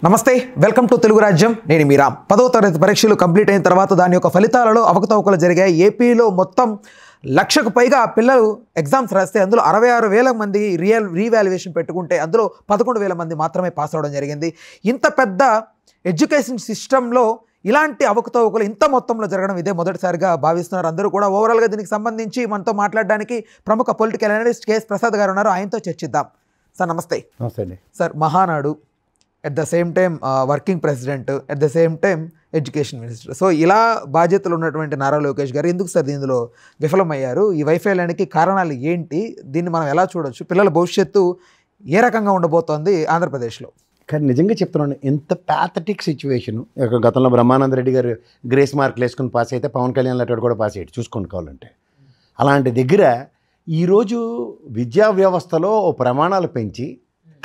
నమస్తే, welcome to Telugu రాజ్యం. నేను మీ రామ్. 10వ తరగతి పరీక్షలు కంప్లీట్ అయిన తర్వాత దాని యొక్క ఫలితాలలో అవకతవకలు జరిగాయి. ఏపీలో మొత్తం 1,00,000కు పైగా పిల్లలు ఎగ్జామ్స్ రాస్తే అందులో 66,000 మంది రీవాల్యుయేషన్ పెట్టుకుంటే అందులో 11,000 మంది మాత్రమే పాస్ అవ్వడం జరిగింది. ఇంత పెద్ద ఎడ్యుకేషన్ సిస్టంలో ఇలాంటి అవకతవకలు ఇంత మొత్తంలో జరగడం ఇదే మొదటిసారిగా భావిస్తున్నారు అందరూ కూడా. ఓవరాల్గా దీనికి సంబంధించి మనతో మాట్లాడడానికి ప్రముఖ పొలిటికల్ అనలిస్ట్ కేఎస్ ప్రసాద్ గారు ఉన్నారు. ఆయనతో చర్చిద్దాం. సార్ నమస్తే. నమస్తే అండి. Sir, Mahanadu at the same time working president, at the same time education minister. So ఇలా బాధ్యతలు ఉన్నటువంటి నారా లోకేష్ గారు ఎందుకు సార్ ఇందులో విఫలమయ్యారు? ఈ వైఫల్యానికి కారణాలు ఏంటి? దీన్ని మనం ఎలా చూడొచ్చు? పిల్లల భవిష్యత్తు ఏ రకంగా ఉండబోతోంది ఆంధ్రప్రదేశ్లో? కానీ నిజంగా చెప్తున్నాను, ఎంత ప్యాథటిక్ సిచ్యువేషను. గతంలో బ్రహ్మానంద రెడ్డి గారు గ్రేస్ మార్కులు వేసుకుని పాస్ అయితే పవన్ కళ్యాణ్ లాంటి కూడా పాస్ అయ్యాడు, చూసుకోండి కావాలంటే. అలాంటి దగ్గర ఈరోజు విద్యా వ్యవస్థలో ఓ ప్రమాణాలు పెంచి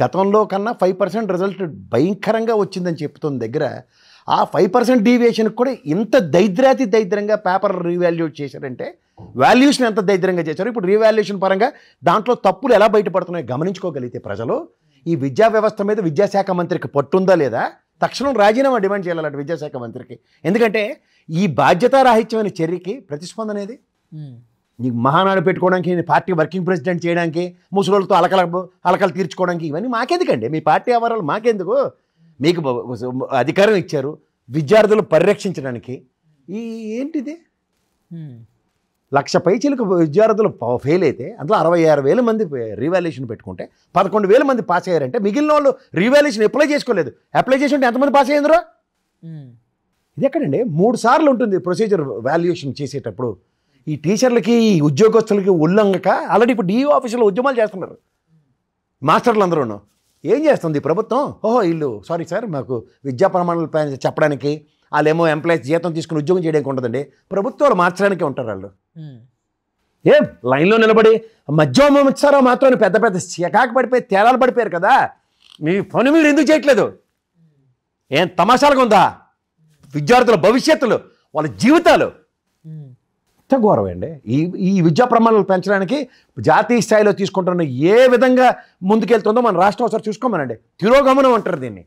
గతంలో కన్నా 5% రిజల్ట్ భయంకరంగా వచ్చిందని చెప్తున్న దగ్గర ఆ 5% డీవియేషన్కి కూడా ఇంత దరిద్రంగా పేపర్ రీవాల్యూట్ చేశారంటే వాల్యూషన్ ఎంత దరిద్రంగా చేశారు. ఇప్పుడు రీవాల్యూషన్ పరంగా దాంట్లో తప్పులు ఎలా బయటపడుతున్నాయో గమనించుకోగలిగితే ప్రజలు ఈ విద్యా వ్యవస్థ మీద విద్యాశాఖ మంత్రికి పట్టుందా లేదా, తక్షణం రాజీనామా డిమాండ్ చేయాలంటే విద్యాశాఖ మంత్రికి. ఎందుకంటే ఈ బాధ్యతారాహిత్యమైన చర్యకి ప్రతిస్పందన ఏది? నీకు మహానాడు పెట్టుకోవడానికి, పార్టీ వర్కింగ్ ప్రెసిడెంట్ చేయడానికి, ముసలోళ్ళతో అలకలు తీర్చుకోవడానికి ఇవన్నీ మాకెందుకండి? మీ పార్టీ వ్యవహారాలు మాకెందుకు? మీకు అధికారం ఇచ్చారు విద్యార్థులు పరిరక్షించడానికి. ఏంటిది? 1,00,000 పైచీలకు విద్యార్థులు ఫెయిల్ అయితే అందులో 66,000 మంది రీవాల్యుయేషన్ పెట్టుకుంటే 11,000 మంది పాస్ అయ్యారంటే మిగిలిన వాళ్ళు రీవాల్యుయేషన్ అప్లై చేసుకోలేదు. అప్లై చేసి ఉంటే ఎంతమంది పాస్ అయ్యిందరో? ఇది ఎక్కడండి? 3 సార్లు ఉంటుంది ప్రొసీజర్ వాల్యుయేషన్ చేసేటప్పుడు. ఈ టీచర్లకి, ఈ ఉద్యోగస్తులకి ఉల్లంఘక ఆల్రెడీ ఇప్పుడు డిఈఓ ఆఫీసులో ఉద్యమాలు చేస్తున్నారు మాస్టర్లు అందరూ. ఏం చేస్తుంది ఈ ప్రభుత్వం? వీళ్ళు సారీ సార్, మాకు విద్యా ప్రమాణాల పైన చెప్పడానికి, వాళ్ళేమో ఎంప్లాయీస్ జీతం తీసుకుని ఉద్యోగం చేయడానికి ఉండదండి, ప్రభుత్వాలు మార్చడానికే ఉంటారు వాళ్ళు. ఏం లైన్లో నిలబడి మధ్యాహ్నం ఇచ్చారో మాత్రం పెద్ద పెద్ద చికాకు పడిపోయి తేడాలు పడిపోయారు కదా, మీ పని మీరు ఎందుకు చేయట్లేదు? ఏం తమాషాలుగా ఉందా? విద్యార్థుల భవిష్యత్తులు, వాళ్ళ జీవితాలు ఘోరం అండి. ఈ విద్యా ప్రమాణాలు పెంచడానికి జాతీయ స్థాయిలో తీసుకుంటున్న ఏ విధంగా ముందుకెళ్తుందో మన రాష్ట్రం ఒకసారి చూసుకోమనండి. తిరోగమనం అంటారు దీన్ని.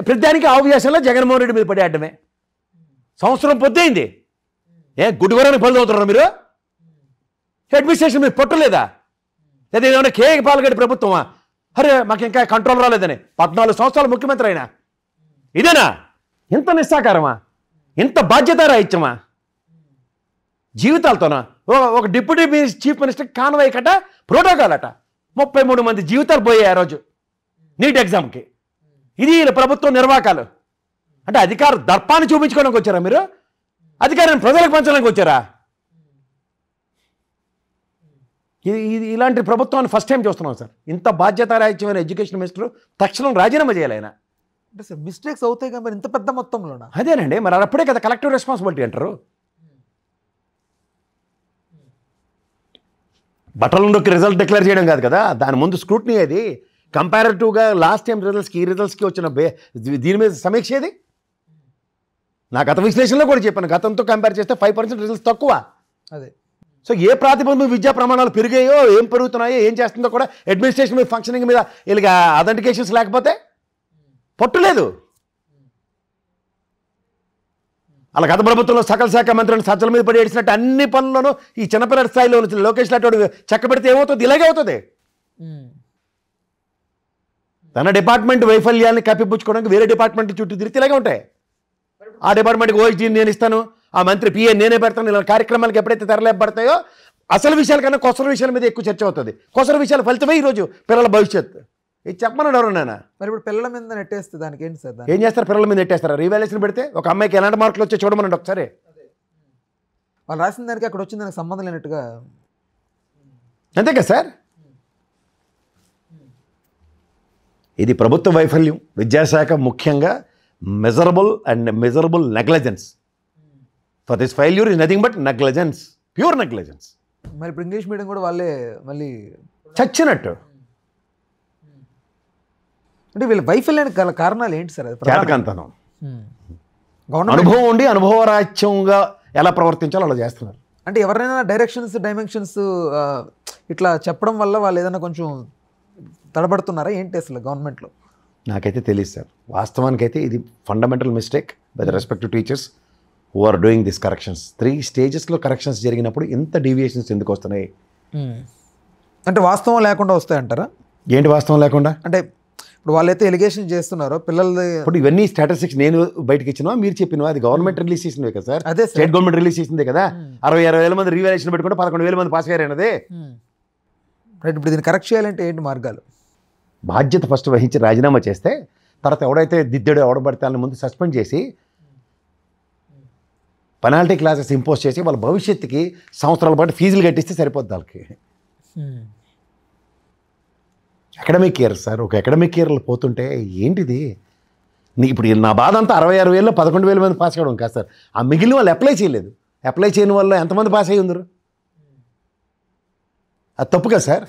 ప్రతిదానికి ఆవ్యాసంలో జగన్మోహన్ రెడ్డి మీద పడేయడమే. సంవత్సరం పొద్దయింది, గుడివరానికి పనులు అవుతున్నారు మీరు. అడ్మినిస్ట్రేషన్ మీరు పట్టలేదా? లేదా ఏమైనా కేక పాల్గొని ప్రభుత్వమా? అరే మాకు ఇంకా కంట్రోల్ రాలేదని 14 సంవత్సరాలు ముఖ్యమంత్రి అయినా ఇదేనా? ఇంత నిస్సాకారమా? ఇంత బాధ్యతారాహిత్యమా? జీవితాలతోనా? ఒక డిప్యూటీ చీఫ్ మినిస్టర్ కాన్వాయ్ కట, ప్రోటోకాల్ అట, 33 మంది జీవితాలు పోయాయి ఆ రోజు నీట్ ఎగ్జామ్కి. ఇది ప్రభుత్వ నిర్వాహకాలు అంటే అధికార దర్పాన్ని చూపించుకోవడానికి వచ్చారా మీరు? అధికారాన్ని ప్రజలకు పంచడానికి వచ్చారా? ఇది ఇలాంటి ప్రభుత్వాన్ని ఫస్ట్ టైం చూస్తున్నాం సార్. ఇంత బాధ్యతారాహిత్యమైన ఎడ్యుకేషన్ మినిస్టర్ తక్షణం రాజీనామా చేయాలి ఆయన. అంటే సార్ మిస్టేక్స్ అవుతాయి కదా మరి ఇంత పెద్ద మొత్తంలోనా? అదేనండి, మరి అప్పుడే కదా కలెక్టివ్ రెస్పాన్సిబిలిటీ అంటారు. బట్టలు నొక్కి రిజల్ట్ డిక్లేర్ చేయడం కాదు కదా, దాని ముందు స్క్రూట్నీ. అది కంపారిటివ్గా లాస్ట్ టైం రిజల్ట్స్కి ఈ రిజల్ట్స్కి వచ్చిన దీని మీద సమీక్ష ఏది? నా గత విశ్లేషణలో కూడా చెప్పాను, గతంతో కంపేర్ చేస్తే 5% రిజల్ట్స్ తక్కువ. అదే. సో ఏ ప్రాతిపదికన విద్యా ప్రమాణాలు పెరిగాయో, ఏం పెరుగుతున్నాయో, ఏం చేస్తుందో కూడా అడ్మినిస్ట్రేషన్ మీద, ఫంక్షనింగ్ మీద వీళ్ళకి అథెంటికేషన్స్ లేకపోతే పట్టులేదు. అలా గత ప్రభుత్వంలో సకల శాఖ మంత్రులను సజ్జల మీద పడి ఏడిసినట్టు అన్ని పనులను ఈ చిన్నపిల్లల స్థాయిలో లోకేష్ లాంటి చెక్క పెడితే ఏమవుతుంది? ఇలాగే అవుతుంది. తన డిపార్ట్మెంట్ వైఫల్యాన్ని కప్పిపుచ్చుకోవడానికి వేరే డిపార్ట్మెంట్ చుట్టూ తిరిగితే ఇలాగే ఉంటాయి. ఆ డిపార్ట్మెంట్కి ఓఎస్డీ నేను ఇస్తాను, ఆ మంత్రి పిఏ నేనే పెడతాను. ఇలా కార్యక్రమాలకు ఎప్పుడైతే తెరలేపబడతాయో అసలు విషయాల కన్నా కొసరు విషయాల మీద ఎక్కువ చర్చ అవుతుంది. కొసరు విషయాలు ఫలితమే ఈరోజు పిల్లల భవిష్యత్తు. ఇది చెప్పమన్నాడు ఎవరన్నా? మరి ఇప్పుడు పిల్లల మీద నెట్టేస్తే దానికి ఏంటి సార్? ఏం చేస్తారు? పిల్లల మీద నెట్టేస్తారా? రీవాల్యుయేషన్ పెడితే ఒక అమ్మాయికి ఎలాంటి మార్కులు వచ్చే చూడమనండి ఒకసారి. వాళ్ళు రాసిన దానికి అక్కడ వచ్చిన దానికి సంబంధం లేనట్టుగా. అంతే కదా సార్. ఇది ప్రభుత్వ వైఫల్యం. విద్యాశాఖ ముఖ్యంగా measurable negligence. For this failure is nothing but negligence, pure negligence. మరి ఇప్పుడు ఇంగ్లీష్ మీడియం కూడా వాళ్ళే మళ్ళీ చచ్చినట్టు. అంటే వీళ్ళ వైఫల్యానికి గల కారణాలు ఏంటి సార్? చేతకంతనం, అనుభవం ఉండి అనుభవరాహిత్యంగా ఎలా ప్రవర్తించాలో అలా చేస్తున్నారు. అంటే ఎవరైనా డైమెన్షన్స్ ఇట్లా చెప్పడం వల్ల వాళ్ళు ఏదైనా కొంచెం తడబడుతున్నారా ఏంటి అసలు గవర్నమెంట్లో? నాకైతే తెలియదు సార్. వాస్తవానికైతే ఇది fundamental mistake by the respect to teachers who are doing this corrections. 3 స్టేజెస్లో కరెక్షన్స్ జరిగినప్పుడు ఇంత డీవియేషన్స్ ఎందుకు వస్తున్నాయి? అంటే వాస్తవం లేకుండా వస్తాయంటారా? ఏంటి వాస్తవం లేకుండా? అంటే ఇప్పుడు వాళ్ళైతే ఎలిగేషన్ చేస్తున్నారో పిల్లలది, ఇప్పుడు ఇవన్నీ స్టాటిస్టిక్స్ నేను బయటకు ఇచ్చినా మీరు చెప్పినా అది గవర్నమెంట్ రిలీజ్ చేసిందే కదా సార్. అదే స్టేట్ గవర్నమెంట్ రిలీజ్ చేసిందే కదా. 60,000 మంది రీవాల్యుయేషన్ పెట్టుకుంటే 11,000 మంది పాస్ అయ్యారన్నదే. రైట్. ఇప్పుడు దీన్ని కరెక్ట్ చేయాలంటే ఏంటి మార్గాలు? బాధ్యత ఫస్ట్ వహించి రాజీనామా చేస్తే తర్వాత ఎవడైతే దిద్దాడో ఎవడబడితే వాళ్ళని ముందు సస్పెండ్ చేసి పెనాల్టీ క్లాసెస్ ఇంపోజ్ చేసి వాళ్ళ భవిష్యత్తుకి సంవత్సరాల పాటు ఫీజులు కట్టిస్తే సరిపోద్ది వాళ్ళకి. అకాడమిక్ ఇయర్ సార్, ఒక అకాడమిక్ ఇయర్లో పోతుంటే ఏంటిది? ఇప్పుడు నా బాధ అంతా 66,000లో 11,000 మంది పాస్ అవ్వడం కాదు సార్. ఆ మిగిలిన వాళ్ళు అప్లై చేయలేదు. అప్లై చేయని వాళ్ళు ఎంతమంది పాస్ అయ్యి ఉందరు? అది తప్పు కదా సార్.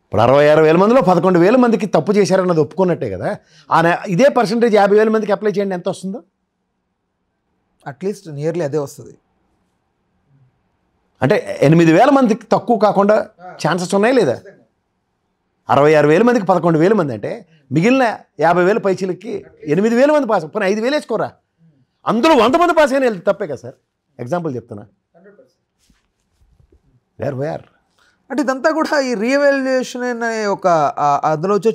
ఇప్పుడు 66,000 మందిలో 11,000 మందికి తప్పు చేశారన్నది ఒప్పుకున్నట్టే కదా. ఇదే పర్సంటేజ్ 50,000 మందికి అప్లై చేయండి, ఎంత వస్తుందో? అట్లీస్ట్ నియర్లీ అదే వస్తుంది. అంటే 8,000 మందికి తక్కువ కాకుండా ఛాన్సెస్ ఉన్నాయి లేదా? 66,000 మందికి 11,000 మంది అంటే మిగిలిన 50,000 పైచీలకి 8,000 మంది పాస్. పోనీ 5,000 వేసుకోరా, అందులో 100 మంది పాస్ అయినా తప్పే కదా సార్. ఎగ్జాంపుల్ చెప్తున్నా. వేర్ అంటే ఇదంతా కూడా ఈ రీఎవాల్యుయేషన్ అనే ఒక అందులో వచ్చి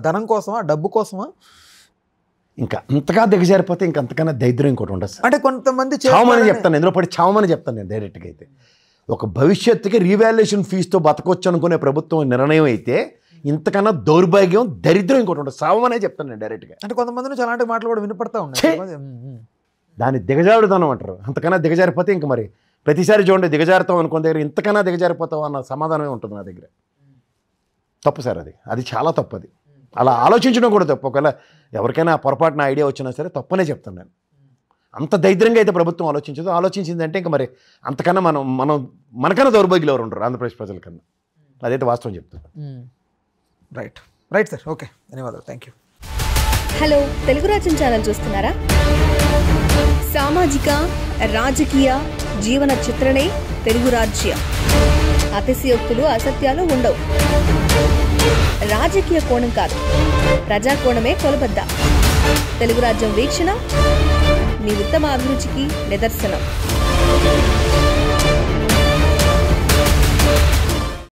ధనం కోసమా, డబ్బు కోసమా? ఇంకా అంతగా దిగజారిపోతే ఇంకా అంతకన్నా దరిద్రం ఇంకోటి ఉండదు సార్. అంటే కొంతమంది చావమని చెప్తాను, ఎందులో పడి చావమని చెప్తాను నేను డైరెక్ట్గా. అయితే ఒక భవిష్యత్తుకి రీవాల్యుయేషన్ ఫీజుతో బతకొచ్చు అనుకునే ప్రభుత్వం నిర్ణయం అయితే ఇంతకన్నా దౌర్భాగ్యం, దరిద్రం ఇంకోటి ఉండదు. సావమనే చెప్తాను నేను డైరెక్ట్గా. అంటే కొంతమంది నుంచి అలాంటి మాటలు కూడా వినపడతా ఉన్నాయి. దాన్ని దిగజారుదానం అంటారు. అంతకన్నా దిగజారిపోతే ఇంక మరి ప్రతిసారి చూడండి దిగజారుతాం అనుకున్న దగ్గర ఇంతకన్నా దిగజారిపోతాం అన్న సమాధానమే ఉంటుంది నా దగ్గర. తప్పు సార్, అది చాలా తప్పు. అది అలా ఆలోచించడం కూడా తప్పు. ఒకవేళ ఎవరికైనా పొరపాటున ఐడియా వచ్చినా సరే తప్పనే చెప్తాను నేను. అంత దరిద్రంగా అయితే ప్రభుత్వం ఆలోచించిందంటే ఇంకా మరి అంతకన్నా మనకన్నా దౌర్భాగ్యులు ఎవరు ఉండరు ఆంధ్రప్రదేశ్ ప్రజల కన్నా. అదైతే వాస్తవం చెప్తాను. రైట్ సార్, ఓకే, ధన్యవాదాలు, థ్యాంక్ యూ. హలో, తెలుగు రాజ్యం ఛానల్ చూస్తున్నారా? సామాజిక, రాజకీయ, జీవన చిత్రణే తెలుగు రాజ్యం. అతిశయోక్తులు, అసత్యాలు ఉండవు. రాజకీయ కోణం కాదు, ప్రజా కోణమే కొలబద్ద. తెలుగు రాజ్యం వీక్షణ మీ ఉత్తమ అభిరుచికి నిదర్శనం.